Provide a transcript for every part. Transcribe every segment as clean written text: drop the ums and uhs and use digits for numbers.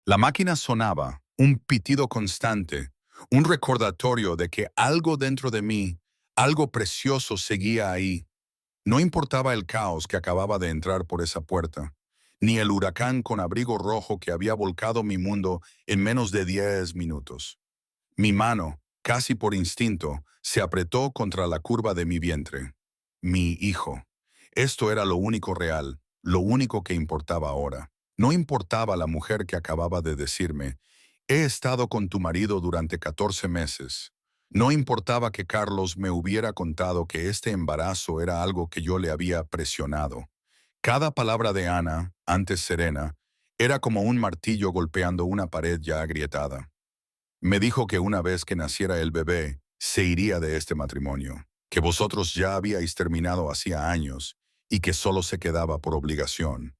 La máquina sonaba, un pitido constante, un recordatorio de que algo dentro de mí, algo precioso seguía ahí. No importaba el caos que acababa de entrar por esa puerta, ni el huracán con abrigo rojo que había volcado mi mundo en menos de 10 minutos. Mi mano, casi por instinto, se apretó contra la curva de mi vientre. Mi hijo. Esto era lo único real, lo único que importaba ahora. No importaba la mujer que acababa de decirme, he estado con tu marido durante 14 meses. No importaba que Carlos me hubiera contado que este embarazo era algo que yo le había presionado. Cada palabra de Ana, antes serena, era como un martillo golpeando una pared ya agrietada. Me dijo que una vez que naciera el bebé, se iría de este matrimonio, que vosotros ya habíais terminado hacía años y que solo se quedaba por obligación.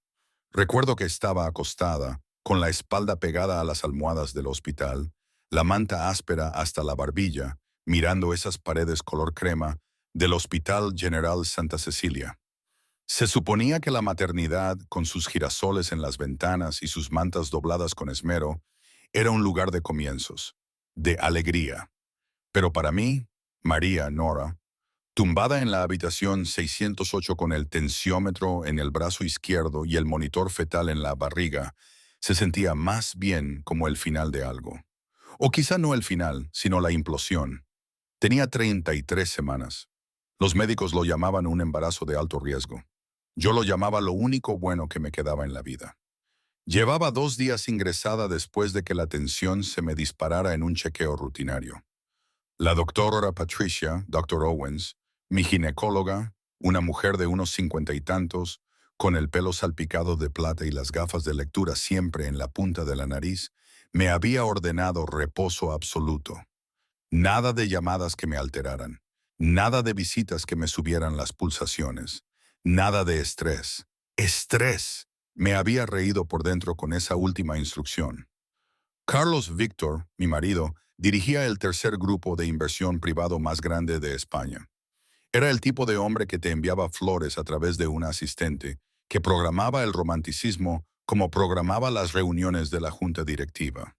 Recuerdo que estaba acostada, con la espalda pegada a las almohadas del hospital, la manta áspera hasta la barbilla, mirando esas paredes color crema del Hospital General Santa Cecilia. Se suponía que la maternidad, con sus girasoles en las ventanas y sus mantas dobladas con esmero, era un lugar de comienzos, de alegría. Pero para mí, María Nora, tumbada en la habitación 608 con el tensiómetro en el brazo izquierdo y el monitor fetal en la barriga, se sentía más bien como el final de algo. O quizá no el final, sino la implosión. Tenía 33 semanas. Los médicos lo llamaban un embarazo de alto riesgo. Yo lo llamaba lo único bueno que me quedaba en la vida. Llevaba 2 días ingresada después de que la tensión se me disparara en un chequeo rutinario. La doctora Patricia, Dr. Owens, mi ginecóloga, una mujer de unos 50 y tantos, con el pelo salpicado de plata y las gafas de lectura siempre en la punta de la nariz, me había ordenado reposo absoluto. Nada de llamadas que me alteraran, nada de visitas que me subieran las pulsaciones, nada de estrés. ¡Estrés! Me había reído por dentro con esa última instrucción. Carlos Víctor, mi marido, dirigía el tercer grupo de inversión privado más grande de España. Era el tipo de hombre que te enviaba flores a través de un asistente, que programaba el romanticismo como programaba las reuniones de la junta directiva.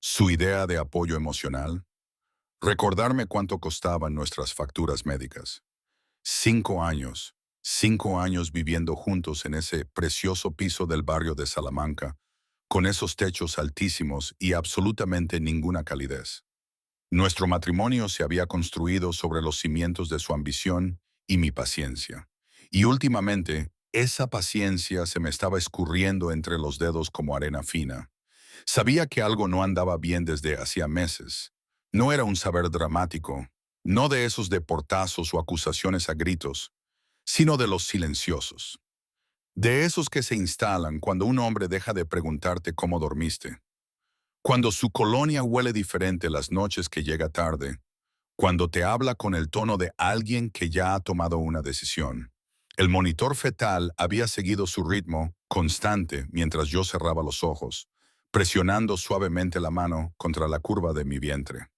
Su idea de apoyo emocional, recordarme cuánto costaban nuestras facturas médicas. 5 años, 5 años viviendo juntos en ese precioso piso del barrio de Salamanca, con esos techos altísimos y absolutamente ninguna calidez. Nuestro matrimonio se había construido sobre los cimientos de su ambición y mi paciencia. Y últimamente, esa paciencia se me estaba escurriendo entre los dedos como arena fina. Sabía que algo no andaba bien desde hacía meses. No era un saber dramático, no de esos de portazos o acusaciones a gritos, sino de los silenciosos. De esos que se instalan cuando un hombre deja de preguntarte cómo dormiste. Cuando su colonia huele diferente las noches que llega tarde. Cuando te habla con el tono de alguien que ya ha tomado una decisión. El monitor fetal había seguido su ritmo constante mientras yo cerraba los ojos, presionando suavemente la mano contra la curva de mi vientre.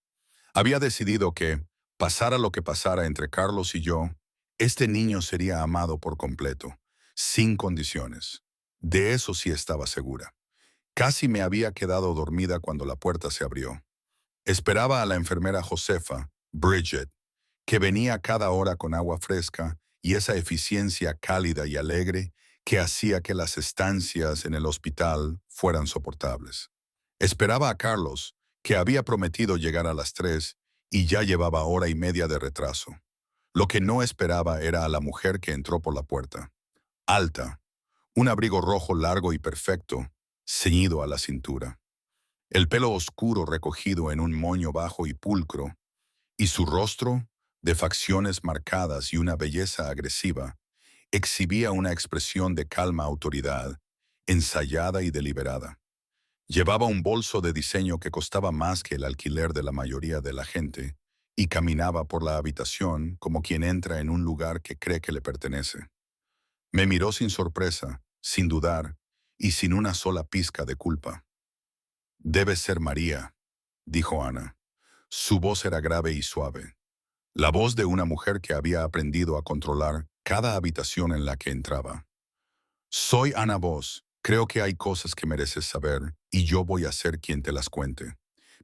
Había decidido que, pasara lo que pasara entre Carlos y yo, este niño sería amado por completo, sin condiciones. De eso sí estaba segura. Casi me había quedado dormida cuando la puerta se abrió. Esperaba a la enfermera Josefa, Bridget, que venía cada hora con agua fresca y esa eficiencia cálida y alegre que hacía que las estancias en el hospital fueran soportables. Esperaba a Carlos, que había prometido llegar a las 3 y ya llevaba hora y media de retraso. Lo que no esperaba era a la mujer que entró por la puerta. Alta, un abrigo rojo largo y perfecto, ceñido a la cintura. El pelo oscuro recogido en un moño bajo y pulcro, y su rostro, de facciones marcadas y una belleza agresiva, exhibía una expresión de calma autoridad, ensayada y deliberada. Llevaba un bolso de diseño que costaba más que el alquiler de la mayoría de la gente, y caminaba por la habitación como quien entra en un lugar que cree que le pertenece. Me miró sin sorpresa, sin dudar, y sin una sola pizca de culpa. «Debe ser María», dijo Ana. Su voz era grave y suave. La voz de una mujer que había aprendido a controlar cada habitación en la que entraba. «Soy Ana Voss, Creo que hay cosas que mereces saber y yo voy a ser quien te las cuente.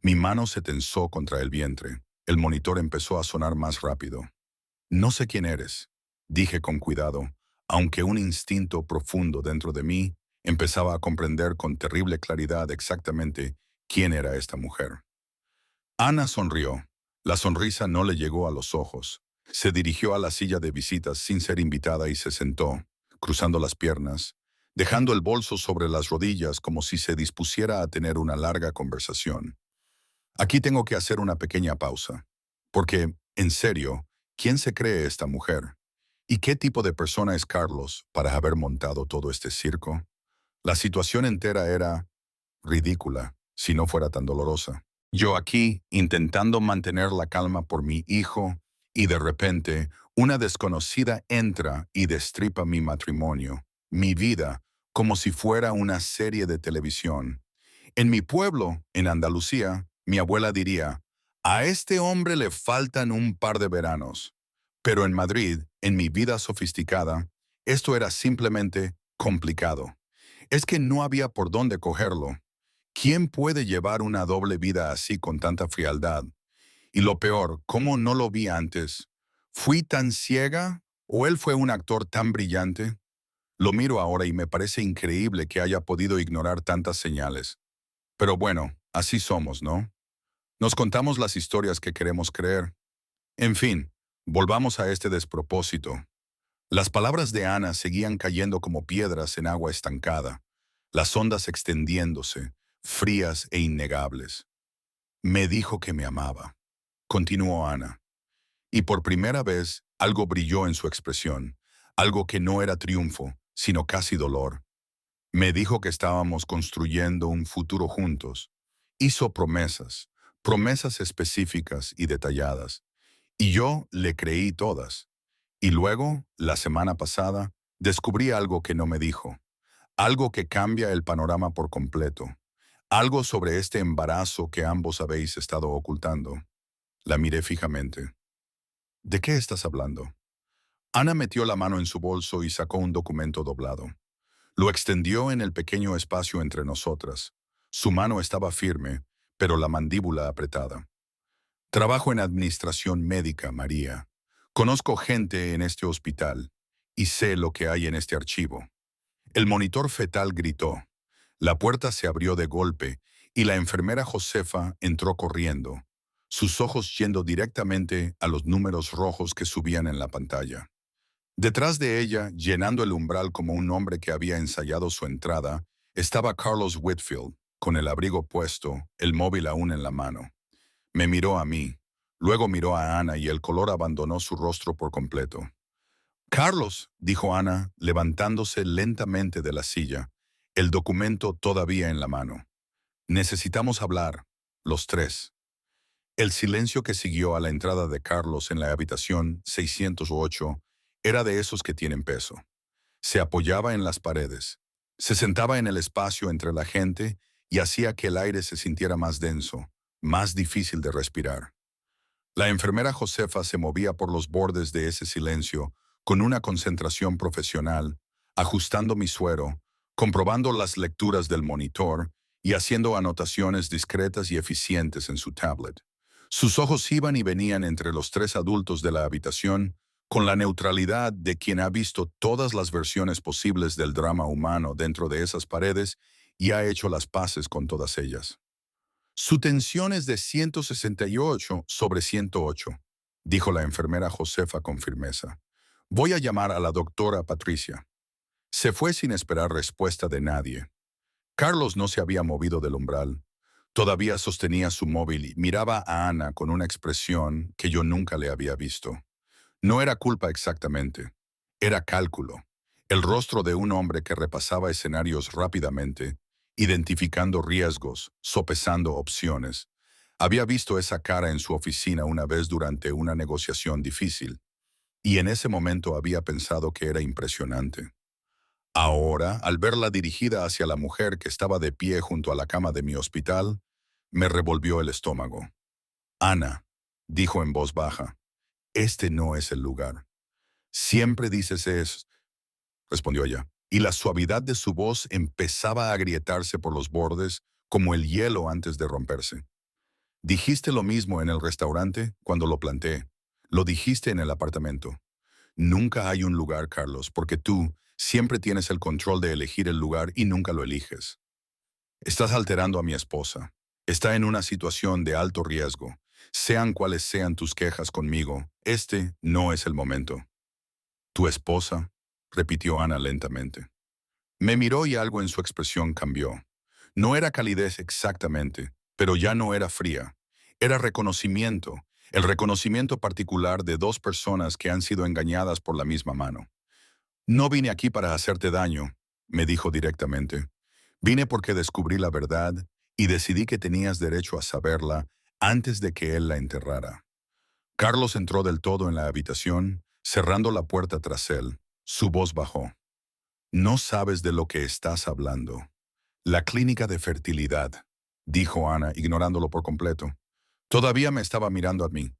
Mi mano se tensó contra el vientre. El monitor empezó a sonar más rápido. No sé quién eres, dije con cuidado, aunque un instinto profundo dentro de mí empezaba a comprender con terrible claridad exactamente quién era esta mujer. Ana sonrió. La sonrisa no le llegó a los ojos. Se dirigió a la silla de visitas sin ser invitada y se sentó, cruzando las piernas, dejando el bolso sobre las rodillas como si se dispusiera a tener una larga conversación. Aquí tengo que hacer una pequeña pausa, porque, en serio, ¿quién se cree esta mujer? ¿Y qué tipo de persona es Carlos para haber montado todo este circo? La situación entera era ridícula, si no fuera tan dolorosa. Yo aquí, intentando mantener la calma por mi hijo, y de repente, una desconocida entra y destripa mi matrimonio, mi vida, como si fuera una serie de televisión. En mi pueblo, en Andalucía, mi abuela diría, a este hombre le faltan un par de veranos. Pero en Madrid, en mi vida sofisticada, esto era simplemente complicado. Es que no había por dónde cogerlo. ¿Quién puede llevar una doble vida así con tanta frialdad? Y lo peor, ¿cómo no lo vi antes? ¿Fui tan ciega o él fue un actor tan brillante? Lo miro ahora y me parece increíble que haya podido ignorar tantas señales. Pero bueno, así somos, ¿no? Nos contamos las historias que queremos creer. En fin, volvamos a este despropósito. Las palabras de Ana seguían cayendo como piedras en agua estancada, las ondas extendiéndose, frías e innegables. Me dijo que me amaba, continuó Ana, y por primera vez algo brilló en su expresión, algo que no era triunfo, sino casi dolor. Me dijo que estábamos construyendo un futuro juntos. Hizo promesas, promesas específicas y detalladas, y yo le creí todas. Y luego, la semana pasada, descubrí algo que no me dijo, algo que cambia el panorama por completo, algo sobre este embarazo que ambos habéis estado ocultando. La miré fijamente. ¿De qué estás hablando? Ana metió la mano en su bolso y sacó un documento doblado. Lo extendió en el pequeño espacio entre nosotras. Su mano estaba firme, pero la mandíbula apretada. Trabajo en administración médica, María. Conozco gente en este hospital y sé lo que hay en este archivo. El monitor fetal gritó. La puerta se abrió de golpe y la enfermera Josefa entró corriendo, sus ojos yendo directamente a los números rojos que subían en la pantalla. Detrás de ella, llenando el umbral como un hombre que había ensayado su entrada, estaba Carlos Whitfield, con el abrigo puesto, el móvil aún en la mano. Me miró a mí, luego miró a Ana y el color abandonó su rostro por completo. Carlos, dijo Ana, levantándose lentamente de la silla, el documento todavía en la mano. Necesitamos hablar, los tres. El silencio que siguió a la entrada de Carlos en la habitación 608 era de esos que tienen peso. Se apoyaba en las paredes, se sentaba en el espacio entre la gente y hacía que el aire se sintiera más denso, más difícil de respirar. La enfermera Josefa se movía por los bordes de ese silencio con una concentración profesional, ajustando mi suero, comprobando las lecturas del monitor y haciendo anotaciones discretas y eficientes en su tablet. Sus ojos iban y venían entre los tres adultos de la habitación con la neutralidad de quien ha visto todas las versiones posibles del drama humano dentro de esas paredes y ha hecho las paces con todas ellas. Su tensión es de 168 sobre 108, dijo la enfermera Josefa con firmeza. Voy a llamar a la doctora Patricia. Se fue sin esperar respuesta de nadie. Carlos no se había movido del umbral. Todavía sostenía su móvil y miraba a Ana con una expresión que yo nunca le había visto. No era culpa exactamente. Era cálculo. El rostro de un hombre que repasaba escenarios rápidamente, identificando riesgos, sopesando opciones. Había visto esa cara en su oficina una vez durante una negociación difícil, y en ese momento había pensado que era impresionante. Ahora, al verla dirigida hacia la mujer que estaba de pie junto a la cama de mi hospital, me revolvió el estómago. Ana, dijo en voz baja, este no es el lugar. Siempre dices eso, respondió ella. y la suavidad de su voz empezaba a agrietarse por los bordes como el hielo antes de romperse. Dijiste lo mismo en el restaurante cuando lo planté. Lo dijiste en el apartamento. Nunca hay un lugar, Carlos, porque tú siempre tienes el control de elegir el lugar y nunca lo eliges. Estás alterando a mi esposa. Está en una situación de alto riesgo. Sean cuales sean tus quejas conmigo, este no es el momento. ¿Tu esposa? Repitió Ana lentamente. Me miró y algo en su expresión cambió. No era calidez exactamente, pero ya no era fría. Era reconocimiento, el reconocimiento particular de dos personas que han sido engañadas por la misma mano. No vine aquí para hacerte daño, me dijo directamente. Vine porque descubrí la verdad y decidí que tenías derecho a saberla antes de que él la enterrara. Carlos entró del todo en la habitación, cerrando la puerta tras él. Su voz bajó. No sabes de lo que estás hablando. La clínica de fertilidad, dijo Ana, ignorándolo por completo. Todavía me estaba mirando a mí.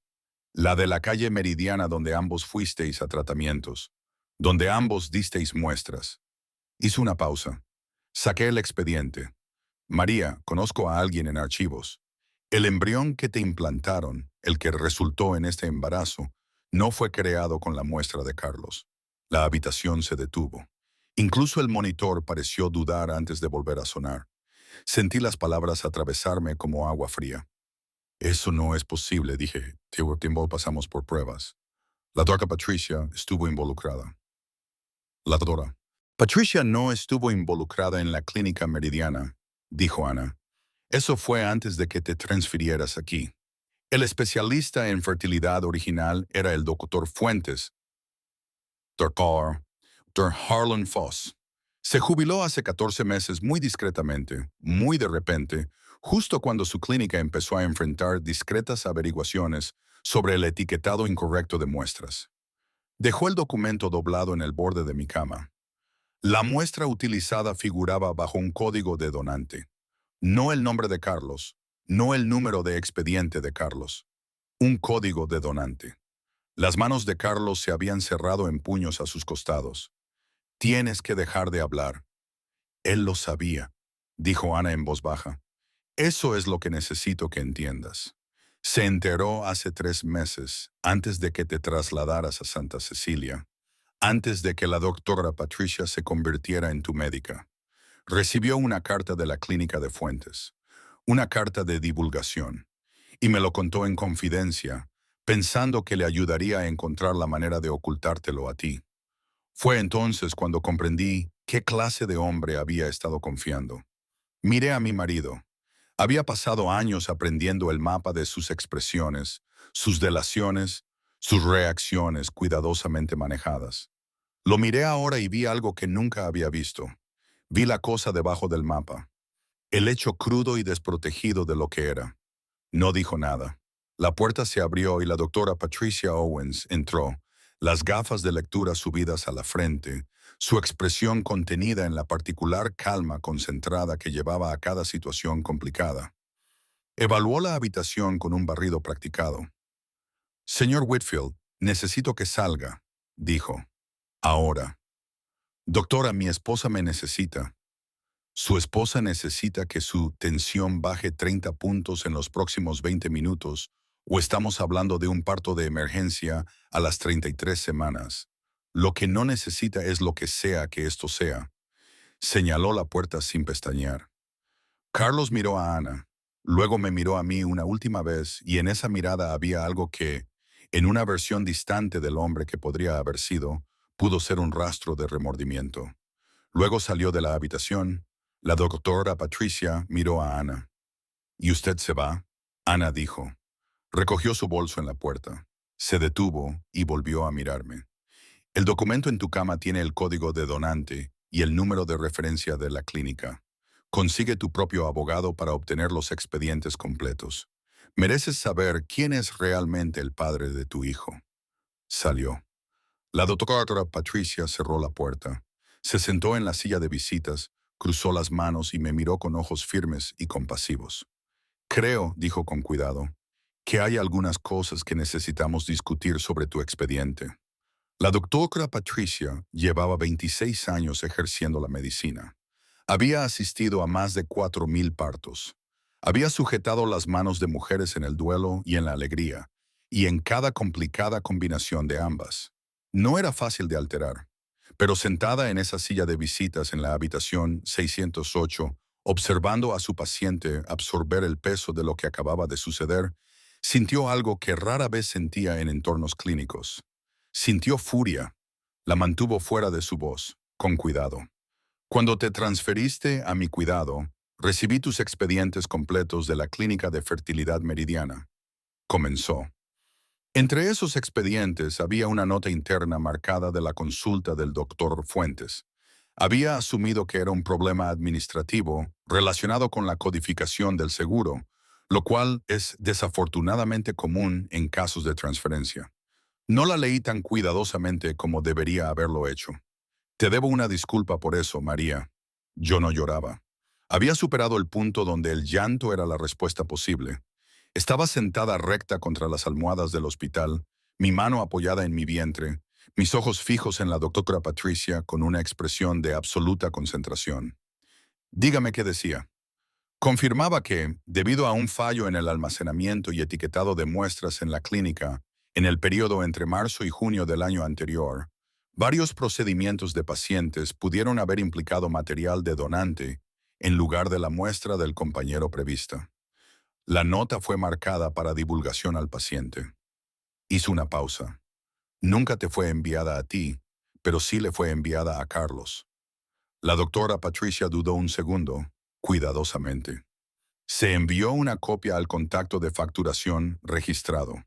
La de la calle Meridiana donde ambos fuisteis a tratamientos, donde ambos disteis muestras. Hizo una pausa. Saqué el expediente. María, conozco a alguien en archivos. El embrión que te implantaron, el que resultó en este embarazo, no fue creado con la muestra de Carlos. La habitación se detuvo. Incluso el monitor pareció dudar antes de volver a sonar. Sentí las palabras atravesarme como agua fría. Eso no es posible, dije. Tiempo pasamos por pruebas. La doctora Patricia estuvo involucrada. La doctora. Patricia no estuvo involucrada en la clínica Meridiana, dijo Ana. Eso fue antes de que te transfirieras aquí. El especialista en fertilidad original era el doctor Fuentes, Dr. Harlan Foss. Se jubiló hace 14 meses muy discretamente, muy de repente, justo cuando su clínica empezó a enfrentar discretas averiguaciones sobre el etiquetado incorrecto de muestras. Dejó el documento doblado en el borde de mi cama. La muestra utilizada figuraba bajo un código de donante. No el nombre de Carlos, no el número de expediente de Carlos. Un código de donante. Las manos de Carlos se habían cerrado en puños a sus costados. Tienes que dejar de hablar. Él lo sabía, dijo Ana en voz baja. Eso es lo que necesito que entiendas. Se enteró hace 3 meses, antes de que te trasladaras a Santa Cecilia, antes de que la doctora Patricia se convirtiera en tu médica. Recibió una carta de la clínica de Fuentes, una carta de divulgación, y me lo contó en confidencia, pensando que le ayudaría a encontrar la manera de ocultártelo a ti. Fue entonces cuando comprendí qué clase de hombre había estado confiando. Miré a mi marido. Había pasado años aprendiendo el mapa de sus expresiones, sus delaciones, sus reacciones cuidadosamente manejadas. Lo miré ahora y vi algo que nunca había visto. Vi la cosa debajo del mapa, el hecho crudo y desprotegido de lo que era. No dijo nada. La puerta se abrió y la doctora Patricia Owens entró, las gafas de lectura subidas a la frente, su expresión contenida en la particular calma concentrada que llevaba a cada situación complicada. Evaluó la habitación con un barrido practicado. Señor Whitfield, necesito que salga, dijo. Ahora. Doctora, mi esposa me necesita. Su esposa necesita que su tensión baje 30 puntos en los próximos 20 minutos, o estamos hablando de un parto de emergencia a las 33 semanas. Lo que no necesita es lo que sea que esto sea. Señaló la puerta sin pestañear. Carlos miró a Ana, luego me miró a mí una última vez y en esa mirada había algo que, en una versión distante del hombre que podría haber sido, pudo ser un rastro de remordimiento. Luego salió de la habitación. La doctora Patricia miró a Ana. ¿Y usted se va? Ana dijo. Recogió su bolso en la puerta. Se detuvo y volvió a mirarme. El documento en tu cama tiene el código de donante y el número de referencia de la clínica. Consigue tu propio abogado para obtener los expedientes completos. Mereces saber quién es realmente el padre de tu hijo. Salió. La doctora Patricia cerró la puerta. Se sentó en la silla de visitas, cruzó las manos y me miró con ojos firmes y compasivos. Creo, dijo con cuidado, que hay algunas cosas que necesitamos discutir sobre tu expediente. La doctora Patricia llevaba 26 años ejerciendo la medicina. Había asistido a más de 4.000 partos. Había sujetado las manos de mujeres en el duelo y en la alegría, y en cada complicada combinación de ambas. No era fácil de alterar, pero sentada en esa silla de visitas en la habitación 608, observando a su paciente absorber el peso de lo que acababa de suceder, sintió algo que rara vez sentía en entornos clínicos. Sintió furia. La mantuvo fuera de su voz, con cuidado. Cuando te transferiste a mi cuidado, recibí tus expedientes completos de la Clínica de Fertilidad Meridiana. Comenzó. Entre esos expedientes había una nota interna marcada de la consulta del doctor Fuentes. Había asumido que era un problema administrativo relacionado con la codificación del seguro, lo cual es desafortunadamente común en casos de transferencia. No la leí tan cuidadosamente como debería haberlo hecho. Te debo una disculpa por eso, María. Yo no lloraba. Había superado el punto donde el llanto era la respuesta posible. Estaba sentada recta contra las almohadas del hospital, mi mano apoyada en mi vientre, mis ojos fijos en la doctora Patricia con una expresión de absoluta concentración. Dígame qué decía. Confirmaba que, debido a un fallo en el almacenamiento y etiquetado de muestras en la clínica, en el periodo entre marzo y junio del año anterior, varios procedimientos de pacientes pudieron haber implicado material de donante en lugar de la muestra del compañero prevista. La nota fue marcada para divulgación al paciente. Hizo una pausa. Nunca te fue enviada a ti, pero sí le fue enviada a Carlos. La doctora Patricia dudó un segundo, cuidadosamente. Se envió una copia al contacto de facturación registrado.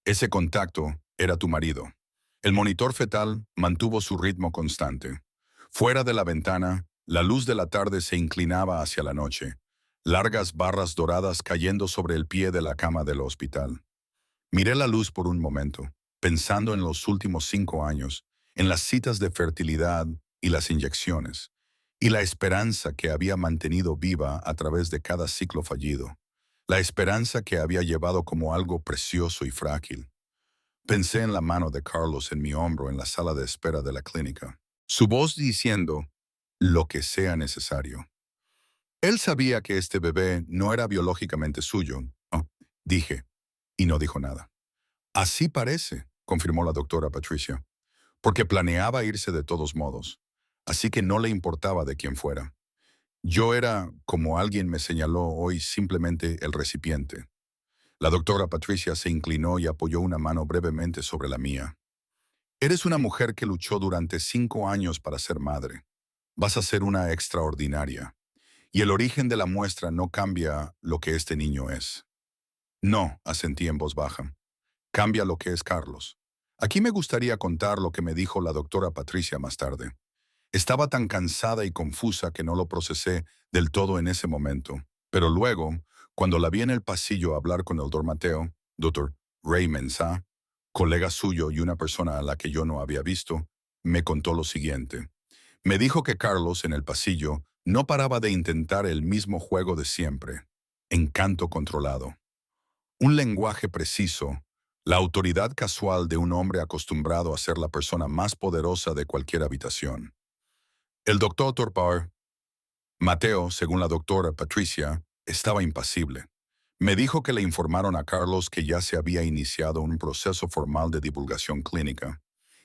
Ese contacto era tu marido. El monitor fetal mantuvo su ritmo constante. Fuera de la ventana, la luz de la tarde se inclinaba hacia la noche, largas barras doradas cayendo sobre el pie de la cama del hospital. Miré la luz por un momento, pensando en los últimos 5 años, en las citas de fertilidad y las inyecciones, y la esperanza que había mantenido viva a través de cada ciclo fallido, la esperanza que había llevado como algo precioso y frágil. Pensé en la mano de Carlos en mi hombro en la sala de espera de la clínica, su voz diciendo, lo que sea necesario. Él sabía que este bebé no era biológicamente suyo, ¿no? Dije, y no dijo nada. Así parece, confirmó la doctora Patricia, porque planeaba irse de todos modos, así que no le importaba de quién fuera. Yo era, como alguien me señaló hoy, simplemente el recipiente. La doctora Patricia se inclinó y apoyó una mano brevemente sobre la mía. Eres una mujer que luchó durante 5 años para ser madre. Vas a ser una extraordinaria. Y el origen de la muestra no cambia lo que este niño es. No, asentí en voz baja. Cambia lo que es Carlos. Aquí me gustaría contar lo que me dijo la doctora Patricia más tarde. Estaba tan cansada y confusa que no lo procesé del todo en ese momento. Pero luego, cuando la vi en el pasillo hablar con el doctor Mateo, doctor Ray Mensah, colega suyo y una persona a la que yo no había visto, me contó lo siguiente. Me dijo que Carlos, en el pasillo, no paraba de intentar el mismo juego de siempre. Encanto controlado. Un lenguaje preciso, la autoridad casual de un hombre acostumbrado a ser la persona más poderosa de cualquier habitación. El doctor Torpar, Mateo, según la doctora Patricia, estaba impasible. Me dijo que le informaron a Carlos que ya se había iniciado un proceso formal de divulgación clínica,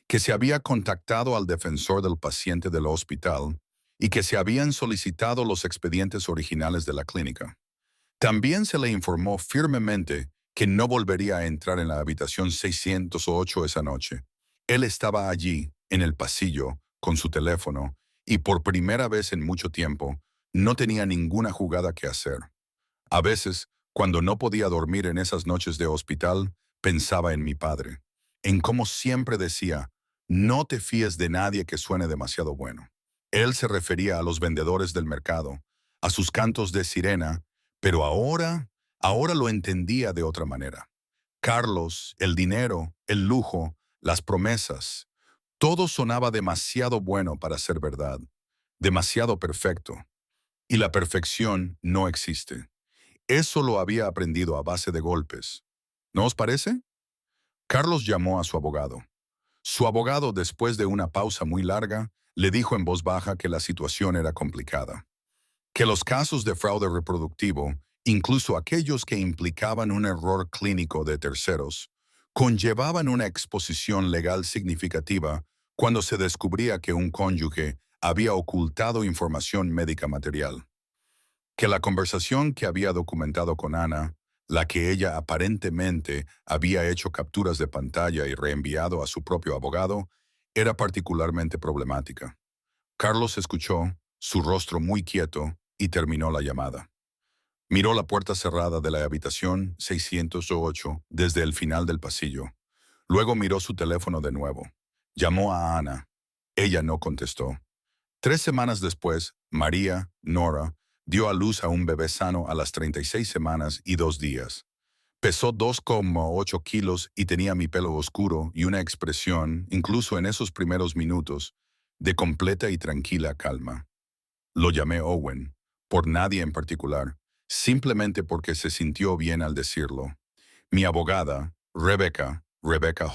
que se había contactado al defensor del paciente del hospital y que se habían solicitado los expedientes originales de la clínica. También se le informó firmemente que no volvería a entrar en la habitación 608 esa noche. Él estaba allí, en el pasillo, con su teléfono, y por primera vez en mucho tiempo, no tenía ninguna jugada que hacer. A veces, cuando no podía dormir en esas noches de hospital, pensaba en mi padre, en cómo siempre decía, no te fíes de nadie que suene demasiado bueno. Él se refería a los vendedores del mercado, a sus cantos de sirena, pero ahora lo entendía de otra manera. Carlos, el dinero, el lujo, las promesas, todo sonaba demasiado bueno para ser verdad, demasiado perfecto. Y la perfección no existe. Eso lo había aprendido a base de golpes. ¿No os parece? Carlos llamó a su abogado. Su abogado, después de una pausa muy larga, le dijo en voz baja que la situación era complicada, que los casos de fraude reproductivo, incluso aquellos que implicaban un error clínico de terceros, conllevaban una exposición legal significativa cuando se descubría que un cónyuge había ocultado información médica material, que la conversación que había documentado con Ana, la que ella aparentemente había hecho capturas de pantalla y reenviado a su propio abogado, era particularmente problemática. Carlos escuchó, su rostro muy quieto, y terminó la llamada. Miró la puerta cerrada de la habitación 608 desde el final del pasillo. Luego miró su teléfono de nuevo. Llamó a Ana. Ella no contestó. 3 semanas después, María, Nora, dio a luz a un bebé sano a las 36 semanas y 2 días. Pesó 2,8 kilos y tenía mi pelo oscuro y una expresión, incluso en esos primeros minutos, de completa y tranquila calma. Lo llamé Owen, por nadie en particular, simplemente porque se sintió bien al decirlo. Mi abogada, Rebecca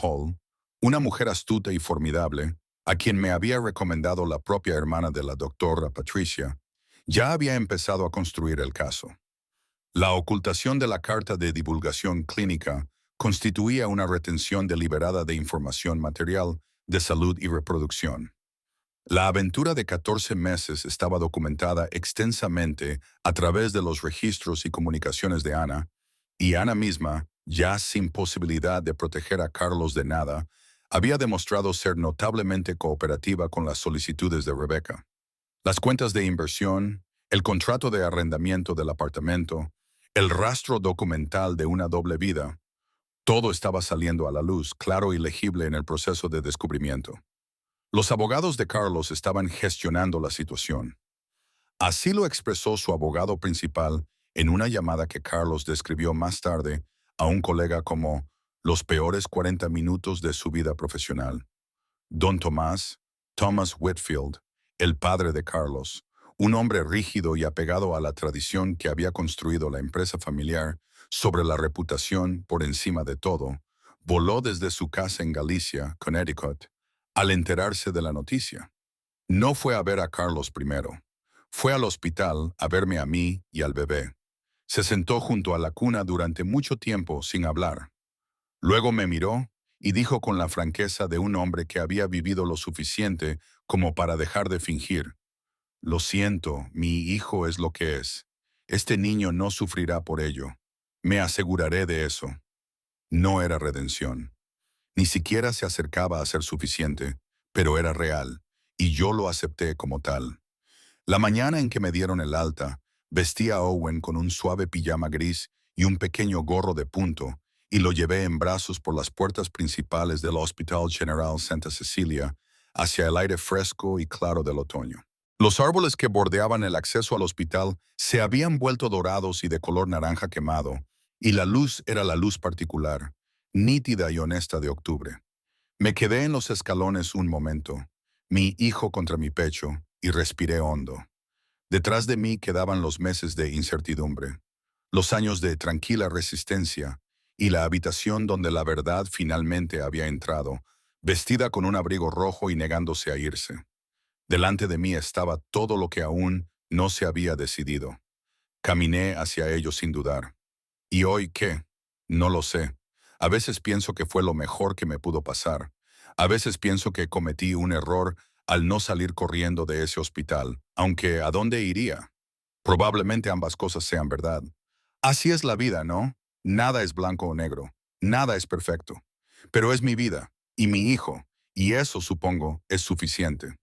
Hall, una mujer astuta y formidable, a quien me había recomendado la propia hermana de la doctora Patricia, ya había empezado a construir el caso. La ocultación de la carta de divulgación clínica constituía una retención deliberada de información material de salud y reproducción. La aventura de 14 meses estaba documentada extensamente a través de los registros y comunicaciones de Ana, y Ana misma, ya sin posibilidad de proteger a Carlos de nada, había demostrado ser notablemente cooperativa con las solicitudes de Rebecca. Las cuentas de inversión, el contrato de arrendamiento del apartamento, el rastro documental de una doble vida, todo estaba saliendo a la luz, claro y legible en el proceso de descubrimiento. Los abogados de Carlos estaban gestionando la situación. Así lo expresó su abogado principal en una llamada que Carlos describió más tarde a un colega como los peores 40 minutos de su vida profesional. Don Thomas Whitfield, el padre de Carlos, un hombre rígido y apegado a la tradición que había construido la empresa familiar sobre la reputación por encima de todo, voló desde su casa en Galicia, Connecticut, al enterarse de la noticia. No fue a ver a Carlos primero. Fue al hospital a verme a mí y al bebé. Se sentó junto a la cuna durante mucho tiempo sin hablar. Luego me miró y dijo con la franqueza de un hombre que había vivido lo suficiente como para dejar de fingir: «Lo siento, mi hijo es lo que es. Este niño no sufrirá por ello. Me aseguraré de eso». No era redención. Ni siquiera se acercaba a ser suficiente, pero era real, y yo lo acepté como tal. La mañana en que me dieron el alta, vestí a Owen con un suave pijama gris y un pequeño gorro de punto, y lo llevé en brazos por las puertas principales del Hospital General Santa Cecilia, hacia el aire fresco y claro del otoño. Los árboles que bordeaban el acceso al hospital se habían vuelto dorados y de color naranja quemado, y la luz era la luz particular, nítida y honesta de octubre. Me quedé en los escalones un momento, mi hijo contra mi pecho, y respiré hondo. Detrás de mí quedaban los meses de incertidumbre, los años de tranquila resistencia y la habitación donde la verdad finalmente había entrado, vestida con un abrigo rojo y negándose a irse. Delante de mí estaba todo lo que aún no se había decidido. Caminé hacia ello sin dudar. ¿Y hoy qué? No lo sé. A veces pienso que fue lo mejor que me pudo pasar. A veces pienso que cometí un error al no salir corriendo de ese hospital, aunque ¿a dónde iría? Probablemente ambas cosas sean verdad. Así es la vida, ¿no? Nada es blanco o negro. Nada es perfecto. Pero es mi vida, y mi hijo, y eso, supongo, es suficiente.